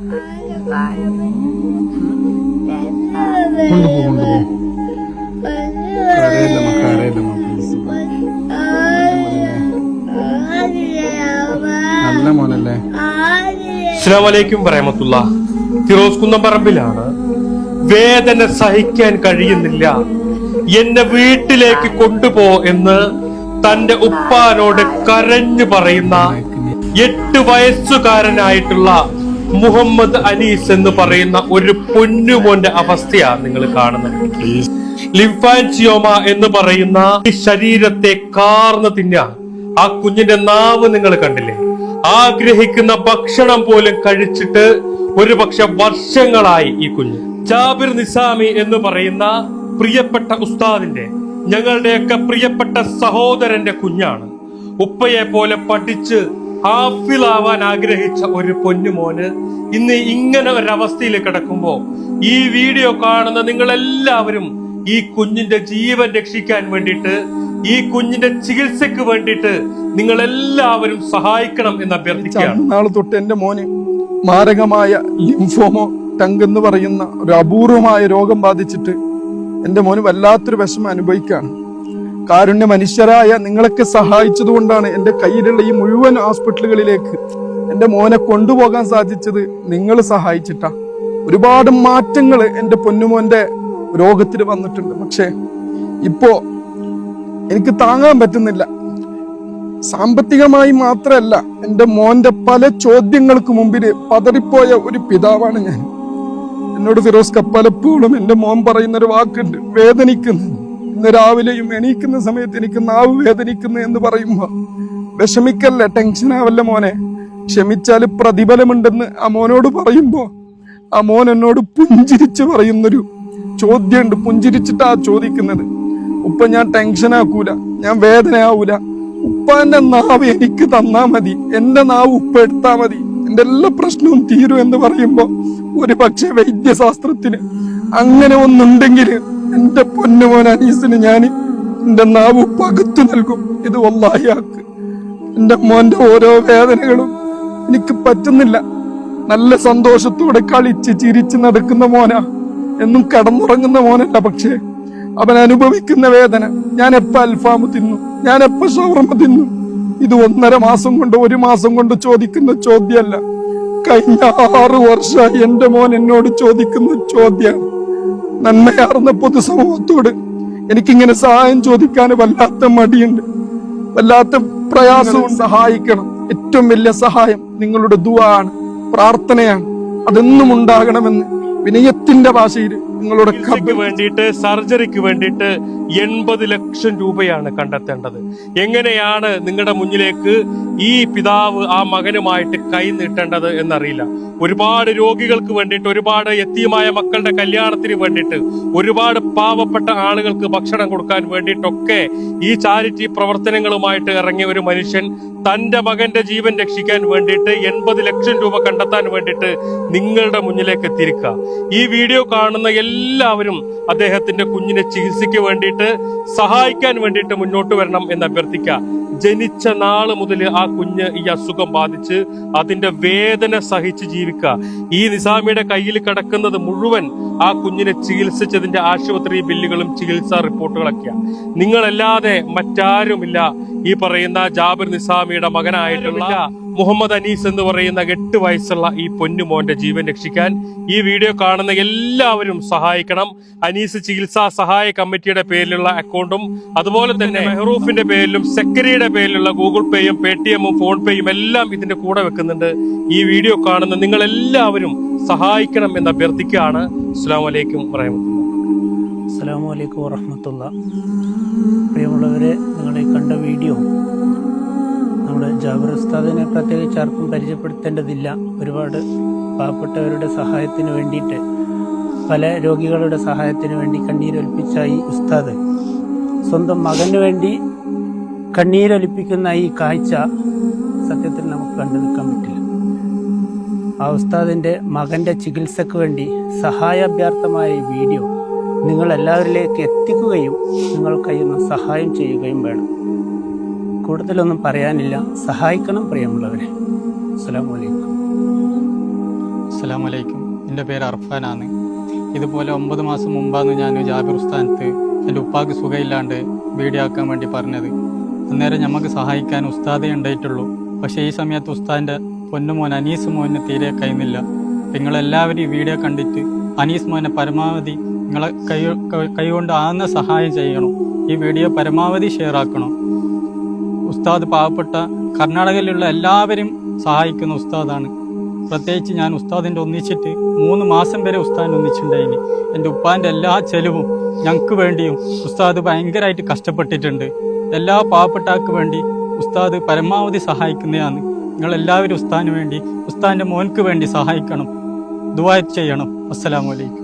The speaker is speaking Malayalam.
അസ്സലാമു അലൈക്കും വറഹ്മത്തുള്ളാഹി. ഫിറോസ് കുന്നംപറമ്പിലാണ്. വേദന സഹിക്കാൻ കഴിയുന്നില്ല, എന്നെ വീട്ടിലേക്ക് കൊണ്ടുപോ എന്ന് തന്റെ ഉപ്പാനോട് കരഞ്ഞു പറയുന്ന 8 വയസ്സുകാരനായിട്ടുള്ള മുഹമ്മദ് അനീസ് എന്ന് പറയുന്ന ഒരു പൊന്നുമോന്റെ അവസ്ഥയാണ് നിങ്ങൾ കാണുന്നത്. ലിംഫാൻജിയോമ എന്ന് പറയുന്ന ശരീരത്തെ കാർന്ന് തിന്നാൻ ആ കുഞ്ഞിന്റെ നാവ് നിങ്ങൾ കണ്ടില്ലേ? ആഗ്രഹിക്കുന്ന ഭക്ഷണം പോലും കഴിച്ചിട്ട് ഒരുപക്ഷെ വർഷങ്ങളായി ഈ കുഞ്ഞ്. ജാബിർ നിസാമി എന്ന് പറയുന്ന പ്രിയപ്പെട്ട ഉസ്താദിന്റെ, ഞങ്ങളുടെയൊക്കെ പ്രിയപ്പെട്ട സഹോദരന്റെ കുഞ്ഞാണ്. ഉപ്പയെ പോലെ പഠിച്ച് ഹാഫിളാവാൻ ആഗ്രഹിച്ച ഒരു പൊന്നുമോന് ഇന്ന് ഇങ്ങനെ ഒരവസ്ഥയിൽ കിടക്കുമ്പോ ഈ വീഡിയോ കാണുന്ന നിങ്ങളെല്ലാവരും ഈ കുഞ്ഞിന്റെ ജീവൻ രക്ഷിക്കാൻ വേണ്ടിയിട്ട്, ഈ കുഞ്ഞിന്റെ ചികിത്സക്ക് വേണ്ടിയിട്ട് നിങ്ങൾ എല്ലാവരും സഹായിക്കണം എന്ന് അഭ്യർത്ഥിക്കുകയാണ്. നാളെ തൊട്ട് എന്റെ മോന് മാരകമായ ലിംഫോമോ ടങ്ക് എന്ന് പറയുന്ന ഒരു അപൂർവമായ രോഗം ബാധിച്ചിട്ട് എന്റെ മോന് വല്ലാത്തൊരു വിഷമം അനുഭവിക്കുകയാണ്. കാരുണ്യ മനുഷ്യരായ നിങ്ങളൊക്കെ സഹായിച്ചത് കൊണ്ടാണ് എന്റെ കയ്യിലുള്ള ഈ മുഴുവൻ ഹോസ്പിറ്റലുകളിലേക്ക് എന്റെ മോനെ കൊണ്ടുപോകാൻ സാധിച്ചത്. നിങ്ങൾ സഹായിച്ചിട്ടാ. ഒരുപാട് മാറ്റങ്ങൾ എന്റെ പൊന്നുമോന്റെ രോഗത്തിൽ വന്നിട്ടുണ്ട്. പക്ഷെ ഇപ്പോ എനിക്ക് താങ്ങാൻ പറ്റുന്നില്ല. സാമ്പത്തികമായി മാത്രമല്ല, എന്റെ മോന്റെ പല ചോദ്യങ്ങൾക്ക് മുമ്പിൽ പതറിപ്പോയ ഒരു പിതാവാണ് ഞാൻ. എന്നോട് ഫിറോസ് പലപ്പോഴും എന്റെ മോൻ പറയുന്ന ഒരു വാക്കുണ്ട്, വേദനിക്കുന്നു. ഇന്ന് രാവിലെയും എണീക്കുന്ന സമയത്ത് എനിക്ക് നാവ് വേദനിക്കുന്നു എന്ന് പറയുമ്പോ, വിഷമിക്കല്ലേ, ടെൻഷനാവല്ല മോനെ, ക്ഷമിച്ചാല് പ്രതിഫലമുണ്ടെന്ന് ആ മോനോട് പറയുമ്പോ ആ മോൻ എന്നോട് പുഞ്ചിരിച്ച് പറയുന്നൊരു ചോദ്യമുണ്ട്. പുഞ്ചിരിച്ചിട്ടാ ചോദിക്കുന്നത്, ഉപ്പ ഞാൻ ടെൻഷനാക്കൂല, ഞാൻ വേദനയാവൂല, ഉപ്പാന്റെ നാവ് എനിക്ക് തന്നാ മതി, എന്റെ നാവ് ഉപ്പ എടുത്താ മതി, എന്റെ എല്ലാ പ്രശ്നവും തീരും എന്ന് പറയുമ്പോ, ഒരു പക്ഷെ വൈദ്യശാസ്ത്രത്തിന് അങ്ങനെ ഒന്നുണ്ടെങ്കിൽ എന്റെ പൊന്നുമോൻ അനീസിന് ഞാൻ എന്റെ നാവ് പകുത്തു നൽകും. ഇത് വല്ലാഹിയാക്ക്. എന്റെ മോന്റെ ഓരോ വേദനകളും എനിക്ക് പറ്റുന്നില്ല. നല്ല സന്തോഷത്തോടെ കളിച്ച് ചിരിച്ച് നടക്കുന്ന മോനാ, എന്നും കടന്നുറങ്ങുന്ന മോനല്ല. പക്ഷേ അവൻ അനുഭവിക്കുന്ന വേദന, ഞാൻ എപ്പോ അൽഫാമ് തിന്നു, ഞാൻ എപ്പോ ഷവർമ തിന്നു, ഇത് 1.5 മാസം കൊണ്ട് 1 മാസം കൊണ്ട് ചോദിക്കുന്ന ചോദ്യമല്ല. കഴിഞ്ഞ 6 വർഷമായി എന്റെ മോൻ എന്നോട് ചോദിക്കുന്ന ചോദ്യമാണ്. നന്മയാർന്ന പൊതുസമൂഹത്തോട് എനിക്കിങ്ങനെ സഹായം ചോദിക്കാൻ വല്ലാത്ത മടിയുണ്ട്, വല്ലാത്ത പ്രയാസവും. സഹായിക്കണം. ഏറ്റവും വലിയ സഹായം നിങ്ങളുടെ ദുആ ആണ്, പ്രാർത്ഥനയാണ്. അതെന്നും ഉണ്ടാകണമെന്ന് വിനയത്തിന്റെ ഭാഷയിൽ നിങ്ങളുടെ വേണ്ടിയിട്ട്, സർജറിക്ക് വേണ്ടിയിട്ട് 80 ലക്ഷം രൂപയാണ് കണ്ടെത്തേണ്ടത്. എങ്ങനെയാണ് നിങ്ങളുടെ മുന്നിലേക്ക് ഈ പിതാവ് ആ മകനുമായിട്ട് കൈ നീട്ടേണ്ടത് എന്നറിയില്ല. ഒരുപാട് രോഗികൾക്ക് വേണ്ടിയിട്ട്, ഒരുപാട് യതീമായ മക്കളുടെ കല്യാണത്തിന് വേണ്ടിയിട്ട്, ഒരുപാട് പാവപ്പെട്ട ആളുകൾക്ക് ഭക്ഷണം കൊടുക്കാൻ വേണ്ടിയിട്ടൊക്കെ ഈ ചാരിറ്റി പ്രവർത്തനങ്ങളുമായിട്ട് ഇറങ്ങിയ ഒരു മനുഷ്യൻ തന്റെ മകന്റെ ജീവൻ രക്ഷിക്കാൻ വേണ്ടിയിട്ട് 80 ലക്ഷം രൂപ കണ്ടെത്താൻ വേണ്ടിയിട്ട് നിങ്ങളുടെ മുന്നിലേക്ക് എത്തിയിരിക്കുക. ഈ വീഡിയോ കാണുന്ന എല്ലാവരും അദ്ദേഹത്തിന്റെ കുഞ്ഞിനെ ചികിത്സയ്ക്ക് വേണ്ടിയിട്ട്, സഹായിക്കാൻ വേണ്ടിയിട്ട് മുന്നോട്ട് വരണം എന്ന് അഭ്യർത്ഥിക്കുക. ജനിച്ച നാള് മുതൽ ആ കുഞ്ഞ് ഈ അസുഖം ബാധിച്ച് അതിന്റെ വേദന സഹിച്ച് ജീവിക്കുക. ഈ നിസാമിയുടെ കയ്യിൽ കിടക്കുന്നത് മുഴുവൻ ആ കുഞ്ഞിനെ ചികിത്സിച്ചതിന്റെ ആശുപത്രി ബില്ലുകളും ചികിത്സാ റിപ്പോർട്ടുകളൊക്കെയാണ്. നിങ്ങളല്ലാതെ മറ്റാരുമില്ല ഈ പറയുന്ന ജാബിർ നിസാമിയുടെ മകനായിട്ടുള്ള മുഹമ്മദ് അനീസ് എന്ന് പറയുന്ന 8 വയസ്സുള്ള ഈ പൊന്നുമോന്റെ ജീവൻ രക്ഷിക്കാൻ ഈ വീഡിയോ കാണുന്ന എല്ലാവരും സഹായിക്കണം. അനീസ് ചികിത്സാ സഹായ കമ്മിറ്റിയുടെ പേരിലുള്ള അക്കൗണ്ടും, അതുപോലെ തന്നെ മെഹറൂഫിന്റെ പേരിലും സെക്രട്ടറിയുടെ പേരിലുള്ള ഗൂഗിൾ പേയും പേടിഎമ്മും ഫോൺ പേയും എല്ലാം ഇതിന്റെ കൂടെ വെക്കുന്നുണ്ട്. ഈ വീഡിയോ കാണുന്ന നിങ്ങൾ എല്ലാവരും സഹായിക്കണം എന്ന് അഭ്യർത്ഥിക്കുകയാണ്. അസ്സലാമു അലൈക്കും വറഹ്മത്തുള്ളാഹി. അസ്സലാമു അലൈക്കും വറഹ്മത്തുള്ളാഹി. പ്രിയമുള്ളവരെ, നിങ്ങൾ ഈ കണ്ട വീഡിയോ നമ്മുടെ ജാബിർ ഉസ്താദിനെ പ്രത്യേകിച്ച് ആർക്കും പരിചയപ്പെടുത്തേണ്ടതില്ല. ഒരുപാട് പാവപ്പെട്ടവരുടെ സഹായത്തിന് വേണ്ടിയിട്ട്, പല രോഗികളുടെ സഹായത്തിന് വേണ്ടി കണ്ണീരൊലിപ്പിച്ച ഈ ഉസ്താദ് സ്വന്തം മകന് വേണ്ടി കണ്ണീരൊലിപ്പിക്കുന്ന ഈ കാഴ്ച സത്യത്തിൽ നമുക്ക് കണ്ടു നിൽക്കാൻ പറ്റില്ല. ആ ഉസ്താദിൻ്റെ മകൻ്റെ ചികിത്സക്ക് വേണ്ടി സഹായാഭ്യർത്ഥമായ ഈ വീഡിയോ നിങ്ങളെല്ലാവരിലേക്ക് എത്തിക്കുകയും നിങ്ങൾ കഴിയുന്ന സഹായം ചെയ്യുകയും വേണം. കൂടുതലൊന്നും പറയാനില്ല. സഹായിക്കണം പ്രിയമുള്ളവരെ. അസ്സലാമു അലൈക്കും. അസ്സലാമു അലൈക്കും. എൻ്റെ പേര് അർഫാനാണ്. ഇതുപോലെ 9 മാസം മുമ്പാണ് ഞാൻ ജാബിർ ഉസ്താദത്ത് എൻ്റെ ഉപ്പാക്ക് സുഖമില്ലാണ്ട് വീഡിയോ ആക്കാൻ വേണ്ടി പറഞ്ഞത്. അന്നേരം നമുക്ക് സഹായിക്കാൻ ഉസ്താദേ ഉണ്ടായിട്ടുള്ളൂ. പക്ഷേ ഈ സമയത്ത് ഉസ്താദിൻ്റെ പൊന്നുമോൻ അനീസ് മോനെ തീരെ കഴിയുന്നില്ല. നിങ്ങളെല്ലാവരും ഈ വീഡിയോ കണ്ടിട്ട് അനീസ് മോനെ പരമാവധി നിങ്ങളെ കൈകൊണ്ട് ആകുന്ന സഹായം ചെയ്യണം. ഈ വീഡിയോ പരമാവധി ഷെയർ ആക്കണം. ഉസ്താദ് പാവപ്പെട്ട കർണാടകയിലുള്ള എല്ലാവരും സഹായിക്കുന്ന ഉസ്താദാണ്. പ്രത്യേകിച്ച് ഞാൻ ഉസ്താദിൻ്റെ ഒന്നിച്ചിട്ട് 3 മാസം വരെ ഉസ്താദിൻ്റെ ഒന്നിച്ചിട്ടുണ്ടായിന്. എൻ്റെ ഉപ്പാൻ്റെ എല്ലാ ചെലവും ഞങ്ങൾക്ക് വേണ്ടിയും ഉസ്താദ് ഭയങ്കരമായിട്ട് കഷ്ടപ്പെട്ടിട്ടുണ്ട്. എല്ലാ പാവപ്പെട്ടാൾക്ക് വേണ്ടി ഉസ്താദ് പരമാവധി സഹായിക്കുന്നതാണ്. നിങ്ങളെല്ലാവരും ഉസ്താദിന് വേണ്ടി, ഉസ്താദിൻ്റെ മോൻക്ക് വേണ്ടി സഹായിക്കണം, ദുആ ചെയ്യണം. അസ്സലാമു അലൈക്കും.